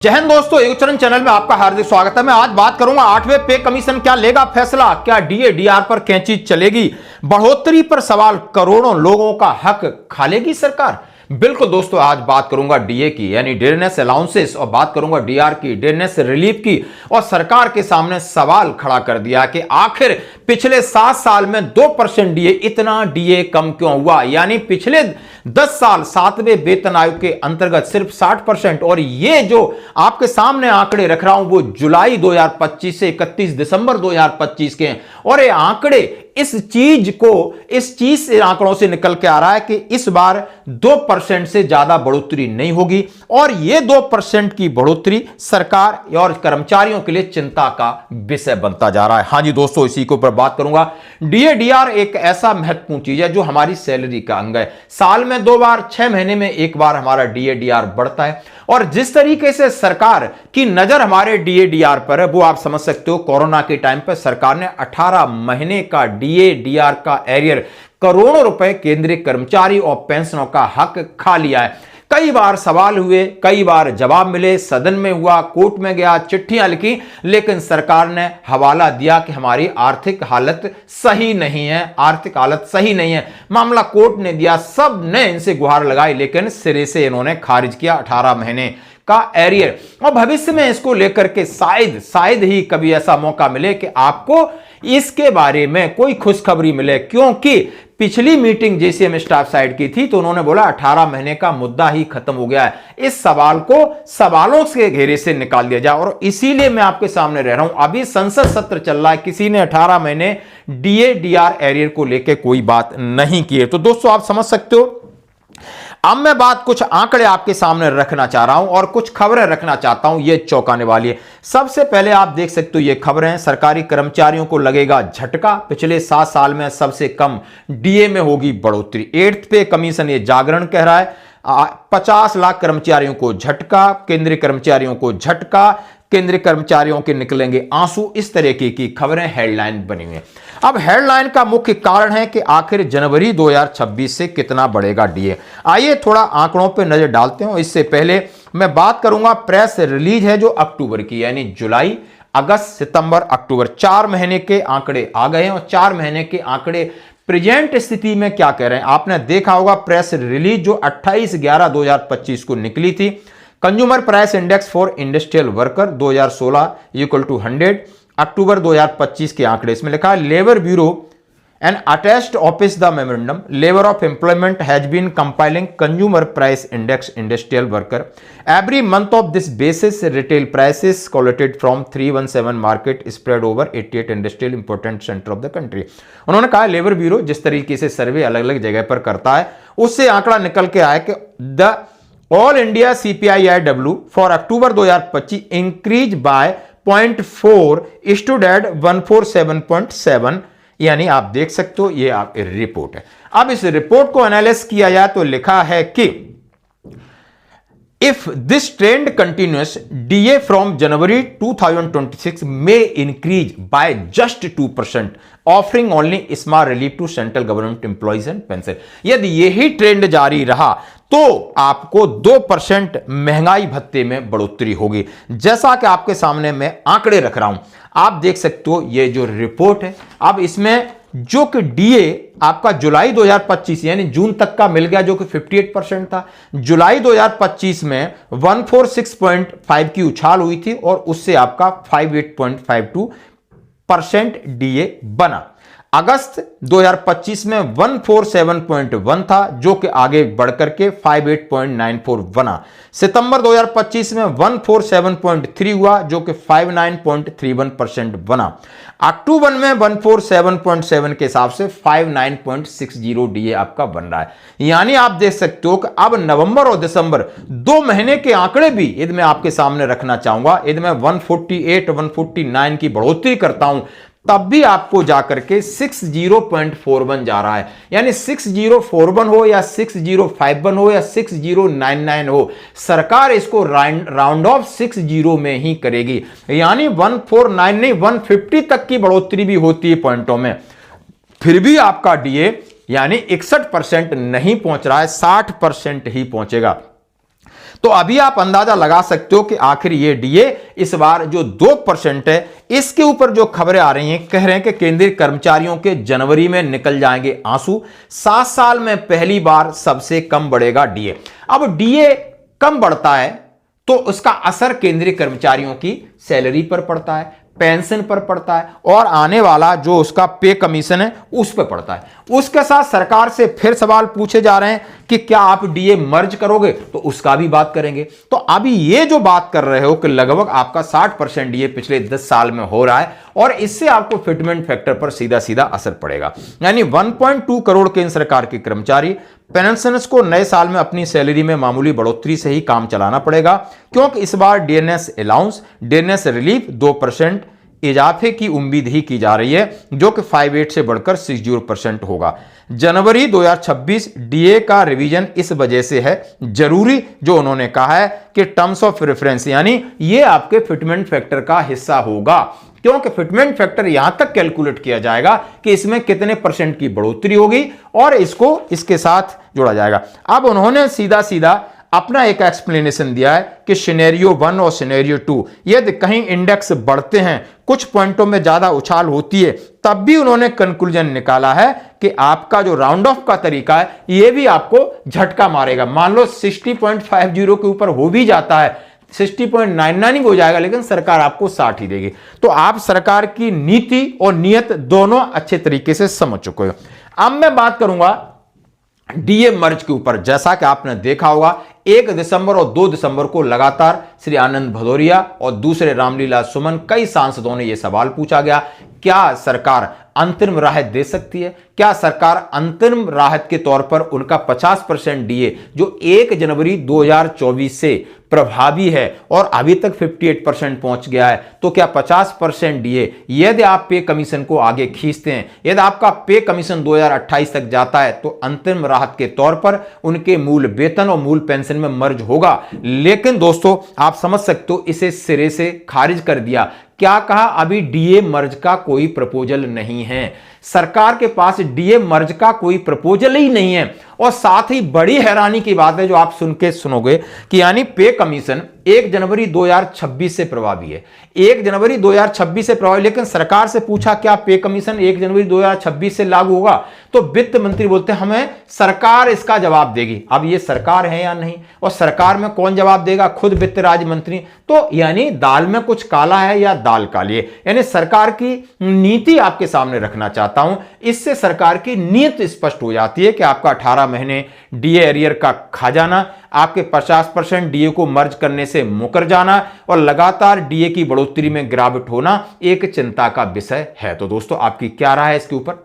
जय हिंद दोस्तों, एगोचरण चैनल में आपका हार्दिक स्वागत है। मैं आज बात करूंगा 8वें पे कमीशन क्या लेगा फैसला, क्या डीए डीआर पर कैंची चलेगी, बढ़ोतरी पर सवाल, करोड़ों लोगों का हक खा लेगी सरकार। बिल्कुल दोस्तों, आज बात करूंगा डीए की यानी डेयरनेस अलाउंसेस और बात करूंगा डीआर की डेयरनेस रिलीफ की। और सरकार के सामने सवाल खड़ा कर दिया कि आखिर पिछले 7 साल में 2% डीए, इतना डीए कम क्यों हुआ। यानी पिछले 10 साल 7वें वेतन आयोग के अंतर्गत सिर्फ 60%। और ये जो आपके सामने आंकड़े रख रहा हूं वो जुलाई 2025 से 31 दिसंबर 2025 के हैं। और ये आंकड़े इस चीज से आंकड़ों से निकल के आ रहा है कि इस बार 2% से ज्यादा बढ़ोतरी नहीं होगी। और यह 2% की बढ़ोतरी सरकार और कर्मचारियों के लिए चिंता का विषय बनता जा रहा है। हां जी दोस्तों, इसी के ऊपर बात करूंगा। डीए डीआर एक ऐसा महत्वपूर्ण चीज है जो हमारी सैलरी का अंग है। साल में 2 बार, 6 महीने में 1 बार हमारा डीए डीआर बढ़ता है। और जिस तरीके से सरकार की नजर हमारे डीए डीआर पर है वो आप समझ सकते हो। कोरोना के टाइम पर सरकार ने 18 महीने का डीए डीआर का एरियर, करोड़ों रुपए केंद्रीय कर्मचारी और पेंशनों का हक खा लिया है। कई बार सवाल हुए, कई बार जवाब मिले, सदन में हुआ, कोर्ट में गया, चिट्ठियां लिखी, लेकिन सरकार ने हवाला दिया कि हमारी आर्थिक हालत सही नहीं है, आर्थिक हालत सही नहीं है। मामला कोर्ट ने दिया, सब ने इनसे गुहार लगाई, लेकिन सिरे से इन्होंने खारिज किया 18 महीने का एरियर। और भविष्य में इसको लेकर के शायद ही कभी ऐसा मौका मिले कि आपको इसके बारे में कोई खुशखबरी मिले, क्योंकि पिछली मीटिंग जेसीएम स्टाफ साइड की थी तो उन्होंने बोला 18 महीने का मुद्दा ही खत्म हो गया है। इस सवाल को सवालों के घेरे से निकाल दिया जाए। और इसीलिए मैं आपके सामने रह रहा हूं। अभी संसद सत्र चल रहा है, किसी ने 18 महीने डीए डीआर एरियर को लेकर कोई बात नहीं की है। तो दोस्तों आप समझ सकते हो। अब मैं बात कुछ आंकड़े आपके सामने रखना चाह रहा हूं और कुछ खबरें रखना चाहता हूं, ये चौंकाने वाली है। सबसे पहले आप देख सकते हो ये खबरें, सरकारी कर्मचारियों को लगेगा झटका, पिछले 7 साल में सबसे कम डीए में होगी बढ़ोतरी। 8th पे कमीशन, ये जागरण कह रहा है, 50 लाख कर्मचारियों को झटका, केंद्रीय कर्मचारियों को झटका, केंद्रीय कर्मचारियों के निकलेंगे आंसू। इस तरीके की खबरें हेडलाइन बनी हुई है। अब हेडलाइन का मुख्य कारण है कि आखिर जनवरी 2026 से कितना बढ़ेगा डीए। आइए थोड़ा आंकड़ों पे नजर डालते हैं। इससे पहले मैं बात करूंगा प्रेस रिलीज है जो अक्टूबर की, यानी जुलाई, अगस्त, सितंबर, अक्टूबर, 4 महीने के आंकड़े आ गए हैं। और 4 महीने के आंकड़े प्रेजेंट स्थिति में क्या कह रहे हैं आपने देखा होगा। प्रेस रिलीज जो 28/11/2025 को निकली थी, consumer price index for industrial worker 2016 equal to 100, October 2025 के आंकड़े इसमें लिखा है। Labour bureau and attached office the memorandum labour of employment has been compiling consumer price index industrial worker every month of this basis retail prices collated from 317 market spread over 88 industrial important centre of the country. उन्होंने कहा labour bureau जिस तरीके से सर्वे अलग अलग जगह पर करता है उससे आंकड़ा निकल के आया कि the all India CPI-IW for October 2025 increase by 0.4 stood at 147.7। यानी आप देख सकते हो, ये आप रिपोर्ट है। अब इस रिपोर्ट को एनालिसिस किया जाए तो लिखा है कि if this trend continues DA from January 2026 may increase by just 2%, offering only small relief to central government employees and pension. यदि यही ट्रेंड जारी रहा तो आपको 2% महंगाई भत्ते में बढ़ोतरी होगी। जैसा कि आपके सामने मैं आंकड़े रख रहा हूं, आप देख सकते हो ये जो रिपोर्ट है। अब इसमें जो कि डीए आपका जुलाई 2025 यानी जून तक का मिल गया जो कि 58% था। जुलाई 2025 में 146.5 की उछाल हुई थी और उससे आपका 58.52% डीए बना। अगस्त 2025 में 147.1 था जो कि आगे बढ़कर के 58.94 बना। सितंबर 2025 में 147.3 हुआ जो कि 59.31% बना। अक्टूबर में 147.7 के हिसाब से 59.60 डीए आपका बन रहा है। यानी आप देख सकते हो कि अब नवंबर और दिसंबर 2 महीने के आंकड़े भी यदि मैं आपके सामने रखना चाहूंगा, यदि मैं 148 149 की बढ़ोतरी करता हूं तब भी आपको जाकर के 60.41 जा रहा है। यानी 6041 हो या 6051 हो या 6099 हो, सरकार इसको राउंड ऑफ 60 में ही करेगी। यानी 149 नहीं 150 तक की बढ़ोतरी भी होती है पॉइंटों में, फिर भी आपका डीए यानी 61% नहीं पहुंच रहा है, 60% ही पहुंचेगा। तो अभी आप अंदाजा लगा सकते हो कि आखिर ये डीए इस बार जो 2% है, इसके ऊपर जो खबरें आ रही हैं, कह रहे हैं कि केंद्रीय कर्मचारियों के जनवरी में निकल जाएंगे आंसू। 7 साल में पहली बार सबसे कम बढ़ेगा डीए। अब डीए कम बढ़ता है तो उसका असर केंद्रीय कर्मचारियों की सैलरी पर पड़ता है, पेंशन पर पड़ता है, और आने वाला जो उसका पे कमीशन है उस पर पड़ता है। उसके साथ सरकार से फिर सवाल पूछे जा रहे हैं कि क्या आप डीए मर्ज करोगे, तो उसका भी बात करेंगे। तो अभी ये जो बात कर रहे हो कि लगभग आपका 60% डीए पिछले 10 साल में हो रहा है, और इससे आपको फिटमेंट फैक्टर पर सीधा सीधा असर पड़ेगा। यानी 1.2 करोड़ केंद्र सरकार के कर्मचारी पेंशनर्स को नए साल में अपनी सैलरी में मामूली बढ़ोतरी से ही काम चलाना पड़ेगा, क्योंकि इस बार डीएनएस अलाउंस, डीएनएस रिलीफ 2% इजाफे की उम्मीद ही की जा रही है, जो कि 58 से बढ़कर 60% होगा। जनवरी 2026 डीए का रिवीजन इस वजह से है जरूरी, जो उन्होंने कहा है कि टर्म्स ऑफ रेफरेंस, यानी ये आपके फिटमेंट फैक्टर का हिस्सा होगा, क्योंकि फिटमेंट फैक्टर यहां तक कैलकुलेट किया जाएगा कि इसमें कितने % की बढ़ोतरी होगी और इसको इसके साथ जोड़ा जाएगा। अब उन्होंने सीधा सीधा अपना एक एक्सप्लेनेशन दिया है कि सिनेरियो 1 और सिनेरियो 2, यदि कहीं इंडेक्स बढ़ते हैं, कुछ पॉइंटों में ज्यादा उछाल होती है, तब भी उन्होंने कंक्लूजन निकाला है कि आपका जो राउंड ऑफ का तरीका है यह भी आपको झटका मारेगा। मान लो 60.50 के ऊपर हो भी जाता है, 60.99 हो जाएगा, लेकिन सरकार आपको 60 ही देगी। तो आप सरकार की नीति और नियत दोनों अच्छे तरीके से समझ चुके हो। अब मैं बात करूंगा डीए मर्ज के ऊपर। जैसा कि आपने देखा होगा 1 दिसंबर और 2 दिसंबर को लगातार श्री आनंद भदौरिया और दूसरे रामलीला सुमन, कई सांसदों ने यह सवाल पूछा गया, क्या सरकार अंतरिम राहत दे सकती है? क्या सरकार अंतरिम राहत के तौर पर उनका 50% डीए जो 1 जनवरी 2024 से प्रभावी है और अभी तक 58% पहुंच गया है, तो क्या 50% डीए यदि आप पे कमीशन को आगे खींचते हैं, यदि आपका पे कमीशन 2028 तक जाता है, तो अंतरिम राहत के तौर पर उनके मूल वेतन और मूल पेंशन में मर्ज होगा। लेकिन दोस्तों आप समझ सकते हो इसे सिरे से खारिज कर दिया। क्या कहा? अभी डीए मर्ज का कोई प्रपोजल नहीं है, सरकार के पास डीए मर्ज का कोई प्रपोजल ही नहीं है। और साथ ही बड़ी हैरानी की बात है जो आप सुन के सुनोगे कि यानी पे कमीशन 1 जनवरी 2026 से प्रभावी है, 1 जनवरी 2026 से प्रभावी, लेकिन सरकार से पूछा क्या पे कमीशन 1 जनवरी 2026 से लागू होगा, तो वित्त मंत्री बोलते हैं हमें सरकार इसका जवाब देगी। अब ये सरकार है या नहीं, और सरकार में कौन जवाब देगा? खुद वित्त राज्य मंत्री। तो यानी दाल में कुछ काला है या दाल काली है, यानी सरकार की नीति आपके सामने रखना चाहता हूं। इससे सरकार की नीयत स्पष्ट हो जाती है कि आपका 18 महीने डीए एरियर का खा जाना, आपके 50% डीए को मर्ज करने से मुकर जाना और लगातार डीए की बढ़ोतरी में गिरावट होना एक चिंता का विषय है। तो दोस्तों आपकी क्या राय है इसके ऊपर?